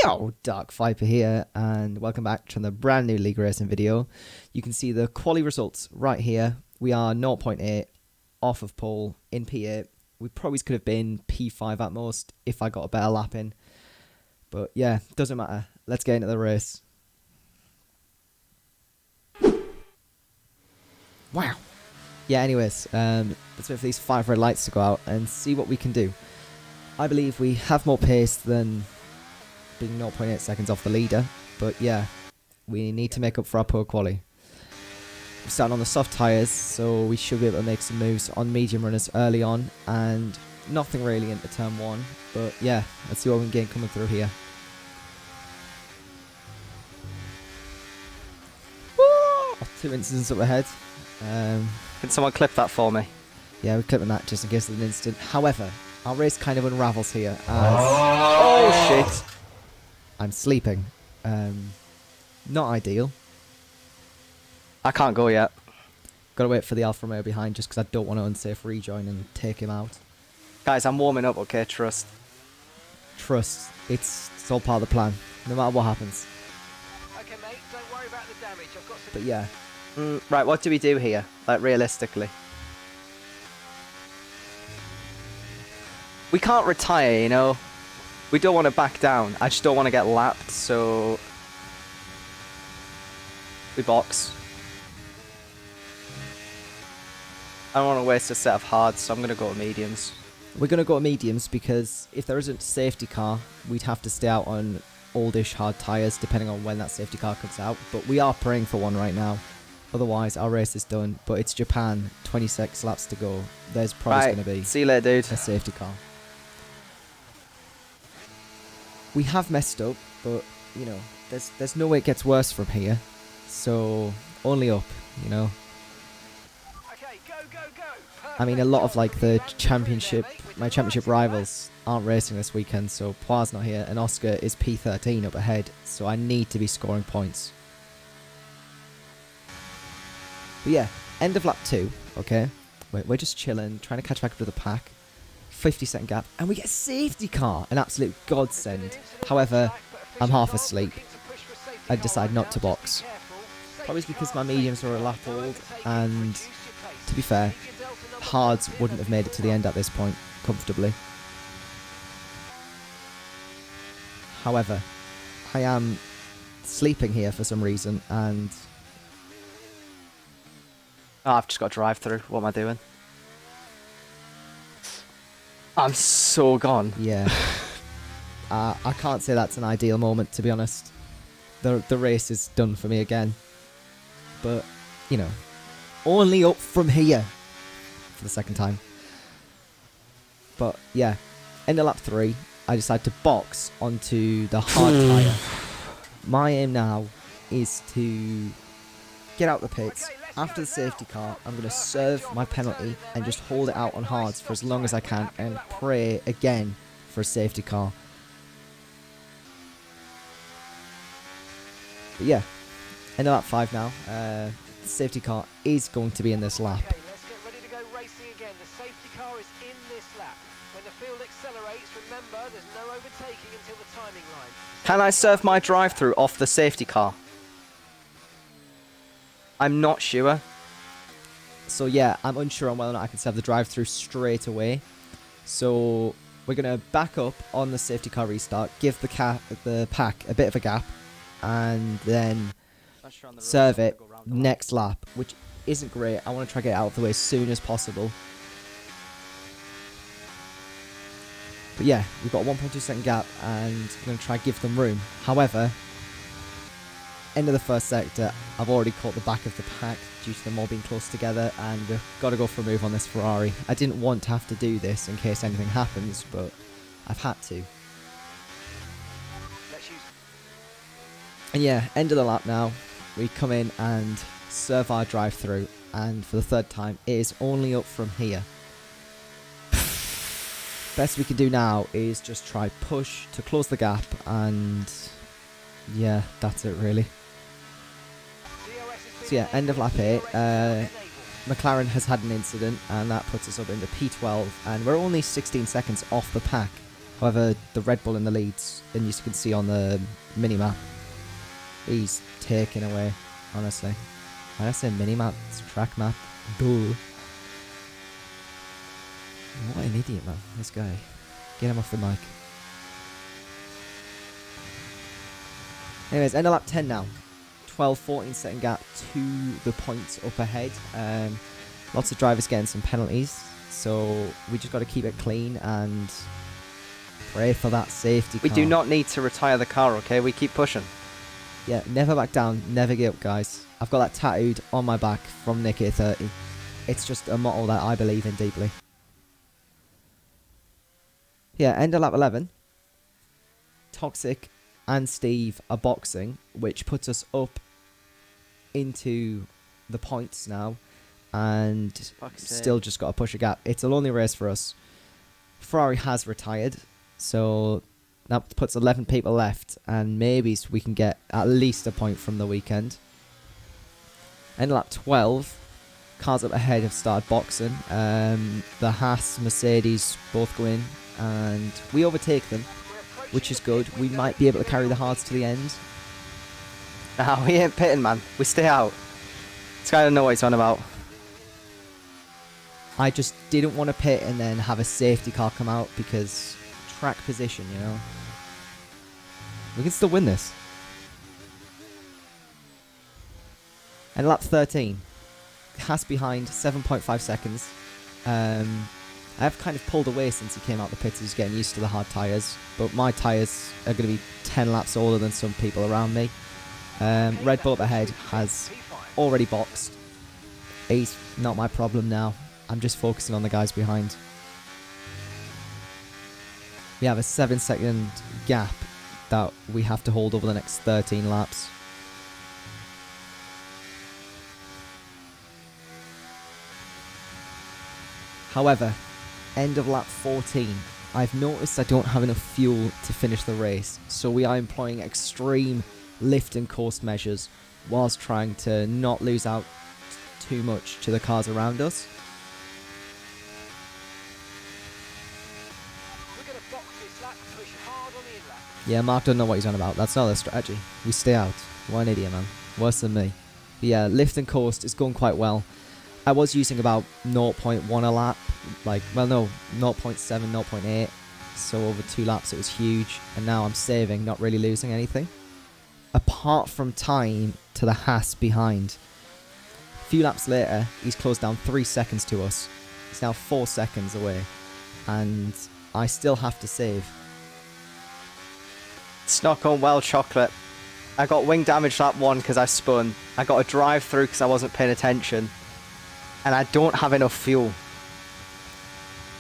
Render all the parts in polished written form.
Yo, Dark Viper here, and welcome back to the brand new League Racing video. You can see the quali results right here. We are 0.8 off of pole in P8. We probably could have been P5 at most if I got a better lap in. But yeah, doesn't matter. Let's get into the race. Wow. Yeah, anyways, let's wait for these 5 red lights to go out and see what we can do. I believe we have more pace than being 0.8 seconds off the leader, but yeah, we need to make up for our poor quali. We're starting on the soft tyres, so we should be able to make some moves on medium runners early on, and nothing really into turn 1, but yeah, let's see what we can get coming through here. Woo! 2 incidents up ahead. Can someone clip that for me? Yeah, we're clipping that just in case of an incident. However, our race kind of unravels here as... Oh shit! I'm sleeping. Not ideal. I can't go yet. Gotta wait for the Alfa Romeo behind just because I don't want to unsafe rejoin and take him out. Guys, I'm warming up, okay? Trust. Trust. It's all part of the plan, no matter what happens. Okay, mate, don't worry about the damage. I've got some... But yeah. Right, what do we do here? Like, realistically? We can't retire, you know? We don't want to back down. I just don't want to get lapped, so... we box. I don't want to waste a set of hards, so I'm going to go with mediums. We're going to go to mediums because if there isn't a safety car, we'd have to stay out on oldish hard tyres depending on when that safety car comes out. But we are praying for one right now. Otherwise, our race is done. But it's Japan, 26 laps to go. There's probably going to be see you later, dude. A safety car. We have messed up, but, you know, there's no way it gets worse from here. So, only up, you know. Okay, go, go, go. I mean, a lot of, like, the championship, my championship rivals aren't racing this weekend, so Poir's not here, and Oscar is P13 up ahead, so I need to be scoring points. But yeah, end of lap 2, okay? We're just chilling, trying to catch back up to the pack. 50-second gap, and we get a safety car, an absolute godsend. However, I'm half asleep. I decide not to box. Probably because my mediums are a lap old, and to be fair, hards wouldn't have made it to the end at this point comfortably. However, I am sleeping here for some reason, and... Oh, I've just got to drive through. What am I doing? I'm so gone. Yeah. I can't say that's an ideal moment, to be honest. The race is done for me again. But, you know, only up from here for the second time. But, yeah, end of lap 3, I decide to box onto the hard tyre. My aim now is to get out the pits. After the safety car, I'm going to serve my penalty and just hold it out on hards for as long as I can and pray again for a safety car. But yeah, end of lap 5 now. The safety car is going to be in this lap. Okay, let's get ready to go racing again. The safety car is in this lap. When the field accelerates, remember there's no overtaking until the timing line. Can I serve my drive-through off the safety car? I'm not sure. So yeah, I'm unsure on whether or not I can serve the drive-through straight away. So we're going to back up on the safety car restart, give the pack a bit of a gap, and then serve it next lap, which isn't great. I want to try to get it out of the way as soon as possible. But yeah, we've got a 1.2 second gap, and we're going to try to give them room. However, end of the first sector, I've already caught the back of the pack due to them all being close together, and we've got to go for a move on this Ferrari. I didn't want to have to do this in case anything happens, but I've had to. And yeah, end of the lap now. We come in and serve our drive-through, and for the third time, it is only up from here. Best we can do now is just try push to close the gap, and yeah, that's it really. So yeah, end of lap 8. McLaren has had an incident, and that puts us up into P12, and we're only 16 seconds off the pack. However, the Red Bull in the leads, and as you can see on the mini-map, he's taken away, honestly. Why did I say mini-map? It's track map. Bull. What an idiot, man. This guy. Get him off the mic. Anyways, end of lap 10 now. 12-14 second gap to the points up ahead. Lots of drivers getting some penalties, so we just got to keep it clean and pray for that safety car. We do not need to retire the car, okay? We keep pushing. Yeah, never back down, never give up, guys. I've got that tattooed on my back from Nick at 30. It's just a motto that I believe in deeply. Yeah, end of lap 11. Toxic and Steve are boxing, which puts us up into the points now, and still just got to push a gap. It's a lonely race for us. Ferrari has retired, so that puts 11 people left, and maybe we can get at least a point from the weekend. End of lap 12. Cars up ahead have started boxing. The Haas, Mercedes both go in, and we overtake them, which is good. We might be able to carry the hards to the end. Nah, we ain't pitting, man. We stay out. This guy don't know what he's on about. I just didn't want to pit and then have a safety car come out because track position, you know. We can still win this. And lap 13. Haas behind, 7.5 seconds. I've kind of pulled away since he came out the pits. He's getting used to the hard tyres. But my tyres are going to be 10 laps older than some people around me. Red Bull up ahead has already boxed. He's not my problem now. I'm just focusing on the guys behind. We have a 7-second gap that we have to hold over the next 13 laps. However, end of lap 14, I've noticed I don't have enough fuel to finish the race, so we are employing extreme lift and coast measures whilst trying to not lose out too much to the cars around us. We're going to box this lap, push hard on the in-lap. Yeah, Mark doesn't know what he's on about. That's not a strategy. We stay out. What an idiot, man. Worse than me. But yeah, lift and coast is going quite well. I was using about 0.1 a lap. Like, well, no, 0.7, 0.8. So over 2 laps it was huge. And now I'm saving, not really losing anything. Apart from time to the Haas behind. A few laps later, he's closed down 3 seconds to us. He's now 4 seconds away. And I still have to save. It's not going well, Chocolate. I got wing damage lap 1 because I spun. I got a drive through because I wasn't paying attention. And I don't have enough fuel.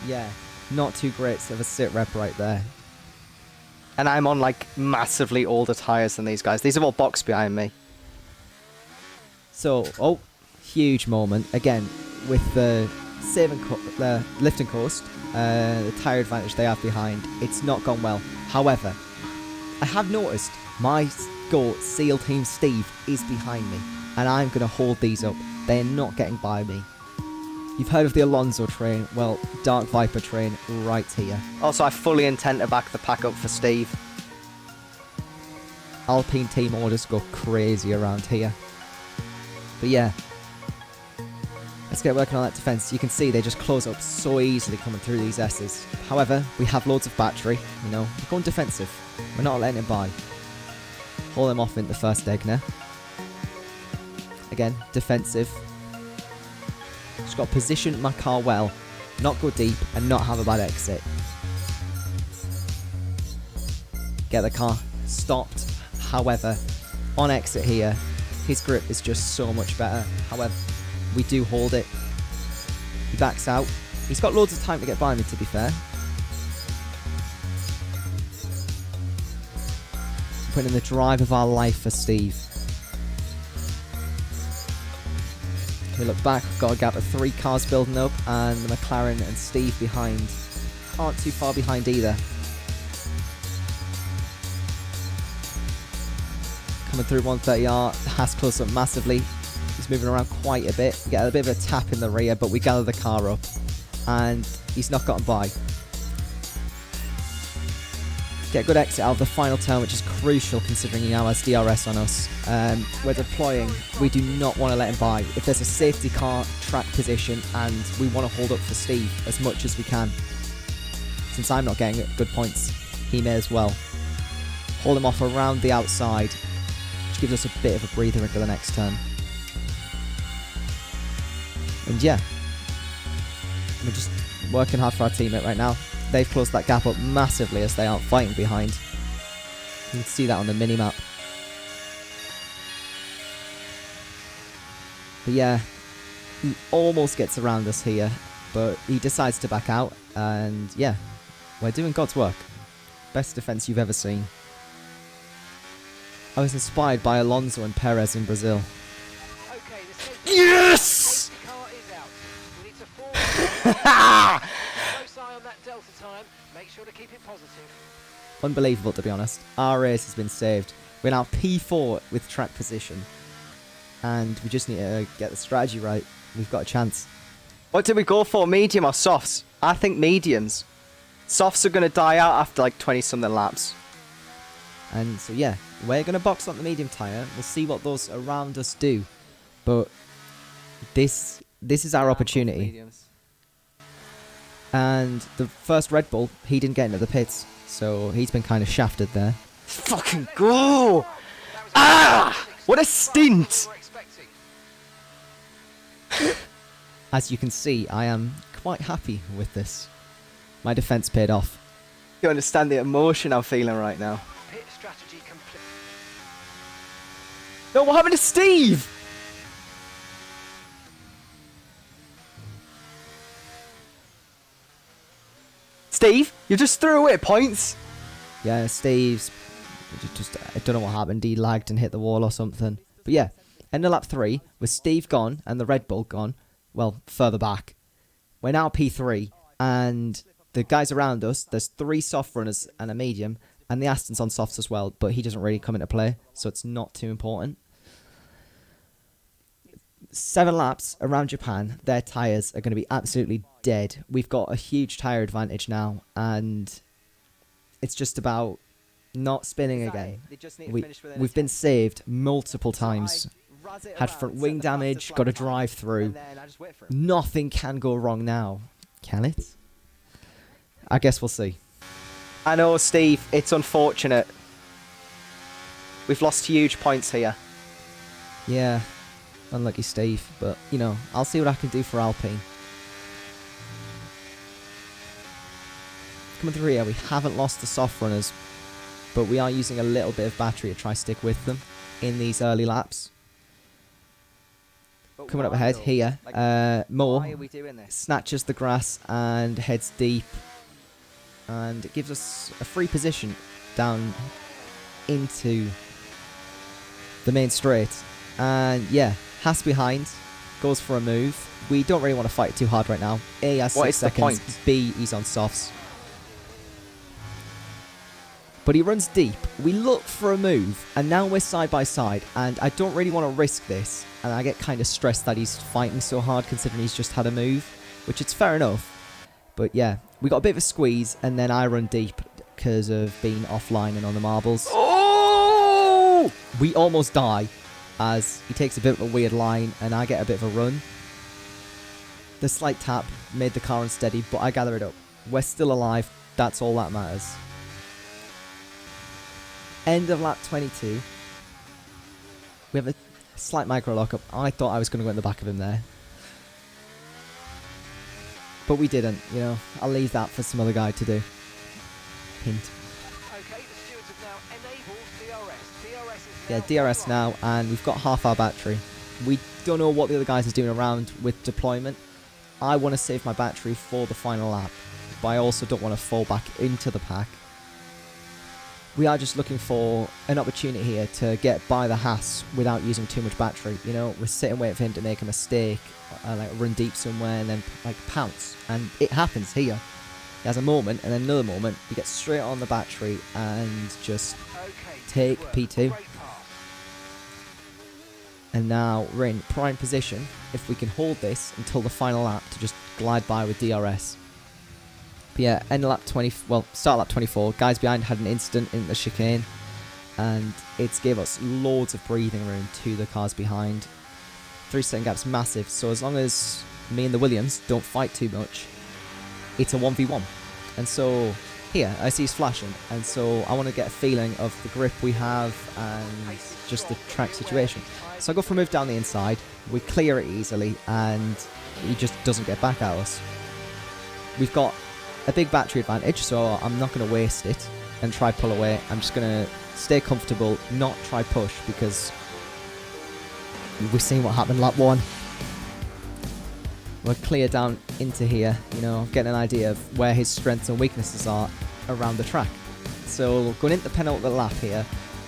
Yeah, not too great of a sit rep right there. And I'm on like massively older tyres than these guys. These are all boxed behind me. So, oh, huge moment. Again, with the lift and coast, the tyre advantage they have behind, it's not gone well. However, I have noticed my GOAT SEAL Team Steve is behind me. And I'm going to hold these up. They're not getting by me. You've heard of the Alonso train. Well, Dark Viper train right here. Also, I fully intend to back the pack up for Steve. Alpine team orders go crazy around here. But yeah, let's get working on that defense. You can see they just close up so easily coming through these S's. However, we have loads of battery. You know, we're going defensive. We're not letting it by. Hold them off into the first Egner. Again, defensive. Just got to position my car well, not go deep, and not have a bad exit. Get the car stopped. However, on exit here, his grip is just so much better. However, we do hold it. He backs out. He's got loads of time to get by me, to be fair. Putting in the drive of our life for Steve. We look back, we've got a gap of 3 cars building up, and the McLaren and Steve behind aren't too far behind either. Coming through 130R, Haas close up massively. He's moving around quite a bit. We get a bit of a tap in the rear, but we gather the car up, and he's not gotten by. get a good exit out of the final turn, which is crucial considering he now has DRS on us. We're deploying. We do not want to let him by. If there's a safety car track position and we want to hold up for Steve as much as we can, since I'm not getting good points, he may as well. Hold him off around the outside, which gives us a bit of a breather into the next turn. And yeah, we're just working hard for our teammate right now. They've closed that gap up massively as they aren't fighting behind. You can see that on the mini-map. But yeah, he almost gets around us here, but he decides to back out, and yeah, we're doing God's work. Best defense you've ever seen. I was inspired by Alonso and Perez in Brazil. Okay, Yes! safety car is out. We need to forward. Close eye on that delta time. Make sure to keep it positive. Unbelievable, to be honest. Our race has been saved. We're now P4 with track position. And we just need to get the strategy right. We've got a chance. What did we go for, medium or softs? I think mediums. Softs are going to die out after like 20-something laps. And so yeah, we're going to box on the medium tyre. We'll see what those around us do. But this is our opportunity. And the first Red Bull, he didn't get into the pits. So he's been kind of shafted there. Fucking go! Ah! What a stint! As you can see, I am quite happy with this. My defence paid off. You understand the emotion I'm feeling right now. Pit strategy complete. No, what happened to Steve? Steve, you just threw away points. Yeah, Steve's just I don't know what happened. He lagged and hit the wall or something. But yeah, end of lap 3 with Steve gone and the Red Bull gone. Well, further back. We're now P3 and the guys around us, there's 3 soft runners and a medium, and the Aston's on softs as well, but he doesn't really come into play, so it's not too important. 7 laps around Japan, their tyres are going to be absolutely dead. We've got a huge tyre advantage now, and it's just about not spinning again. We've been saved multiple times. Had front wing damage, got a drive through. Nothing can go wrong now. Can it? I guess we'll see. I know, Steve, it's unfortunate. We've lost huge points here. Yeah, unlucky Steve, but, you know, I'll see what I can do for Alpine. Coming through here, we haven't lost the soft runners, but we are using a little bit of battery to try stick with them in these early laps. Coming up ahead here, Moore snatches the grass and heads deep, and it gives us a free position down into the main straight. And yeah, Haas behind, goes for a move. We don't really want to fight too hard right now. A has 6 seconds, B he's on softs. But he runs deep. We look for a move, and now we're side by side, and I don't really want to risk this, and I get kind of stressed that he's fighting so hard considering he's just had a move, which it's fair enough. But yeah, we got a bit of a squeeze, and then I run deep because of being offline and on the marbles. Oh! We almost die as he takes a bit of a weird line, and I get a bit of a run. The slight tap made the car unsteady, but I gather it up. We're still alive. That's all that matters. End of lap 22. We have a slight micro lockup. I thought I was going to go in the back of him there. But we didn't, you know. I'll leave that for some other guy to do. Hint. Okay, the stewards have now enabled DRS. DRS is Yeah, DRS now, and we've got half our battery. We don't know what the other guys are doing around with deployment. I want to save my battery for the final lap, but I also don't want to fall back into the pack. We are just looking for an opportunity here to get by the Haas without using too much battery. You know, we're sitting waiting for him to make a mistake, like run deep somewhere and then like pounce. And it happens here. He has a moment and then another moment. He gets straight on the battery and just take P2. And now we're in prime position if we can hold this until the final lap to just glide by with DRS. But yeah, end of lap 20, well, start lap 24, guys behind had an incident in the chicane, and it's gave us loads of breathing room to the cars behind. 3-second gap's massive, so as long as me and the Williams don't fight too much, it's a 1v1. And so here, I see he's flashing, and so I want to get a feeling of the grip we have and just the track situation. So I go for a move down the inside, we clear it easily, and he just doesn't get back at us. We've got a big battery advantage, so I'm not going to waste it and try pull away. I'm just going to stay comfortable, not try push, because we've seen what happened lap 1. We're clear down into here, you know, getting an idea of where his strengths and weaknesses are around the track. So going into the penultimate lap here,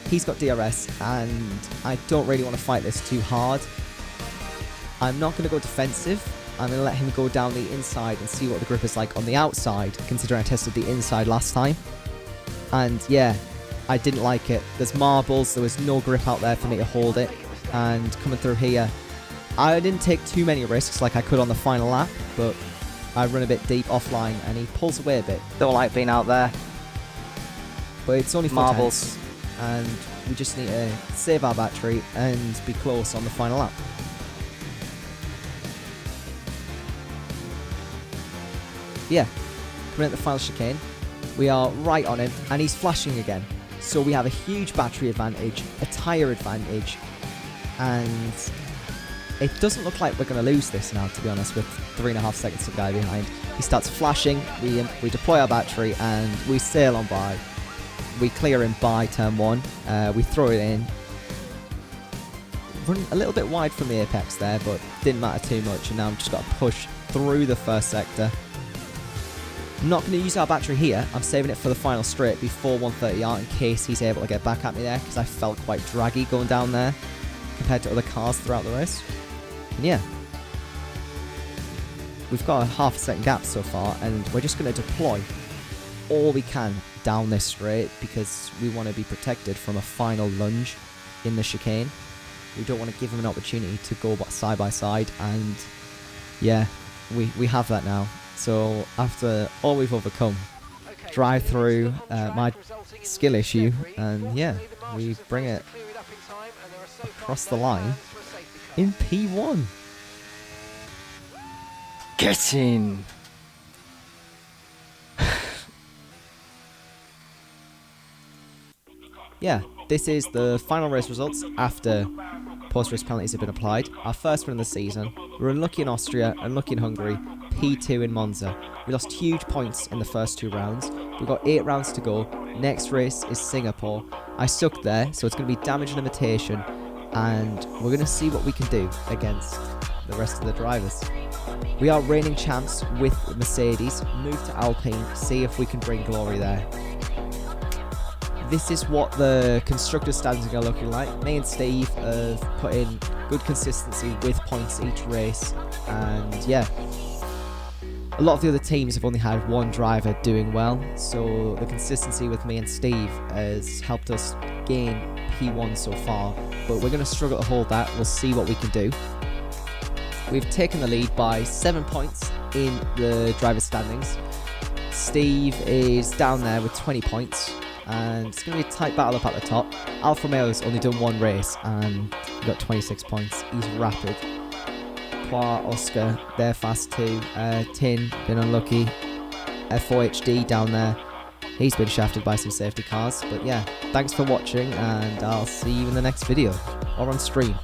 he's got DRS, and I don't really want to fight this too hard. I'm not going to go defensive. I'm going to let him go down the inside and see what the grip is like on the outside, considering I tested the inside last time. And yeah, I didn't like it. There's marbles, there was no grip out there for me to hold it. And coming through here, I didn't take too many risks like I could on the final lap, but I run a bit deep offline and he pulls away a bit. Don't like being out there. But it's only 4 Marbles. tenths, and we just need to save our battery and be close on the final lap. Yeah, coming at the final chicane, we are right on him, and he's flashing again. So we have a huge battery advantage, a tyre advantage, and it doesn't look like we're going to lose this now, to be honest, with 3.5 seconds of guy behind. He starts flashing, we deploy our battery, and we sail on by. We clear him by turn 1, we throw it in. Run a little bit wide from the apex there, but didn't matter too much, and now we've just got to push through the first sector. I'm not going to use our battery here. I'm saving it for the final straight before 130R in case he's able to get back at me there, because I felt quite draggy going down there compared to other cars throughout the race. And yeah, we've got a ½ second gap so far, and we're just going to deploy all we can down this straight because we want to be protected from a final lunge in the chicane. We don't want to give him an opportunity to go side by side, and yeah, we have that now. So after all we've overcome, drive through my skill issue, and yeah, we bring it across the line in P1. Get in! Yeah, this is the final race results after post-race penalties have been applied. Our first win of the season. We were unlucky in Austria, unlucky in Hungary, P2 in Monza. We lost huge points in the first 2 rounds. We've got 8 rounds to go. Next race is Singapore. I sucked there, so it's going to be damage limitation, and we're going to see what we can do against the rest of the drivers. We are reigning champs with Mercedes. Move to Alpine, see if we can bring glory there. This is what the constructor standings are looking like. Me and Steve have put in good consistency with points each race, and yeah, a lot of the other teams have only had 1 driver doing well, so the consistency with me and Steve has helped us gain P1 so far, but we're going to struggle to hold that. We'll see what we can do. We've taken the lead by 7 points in the driver standings. Steve is down there with 20 points, and it's going to be a tight battle up at the top. Alfa Romeo's only done 1 race and got 26 points. He's rapid. Qua, Oscar, they're fast too. Tin, been unlucky. FOHD down there. He's been shafted by some safety cars. But yeah, thanks for watching, and I'll see you in the next video or on stream.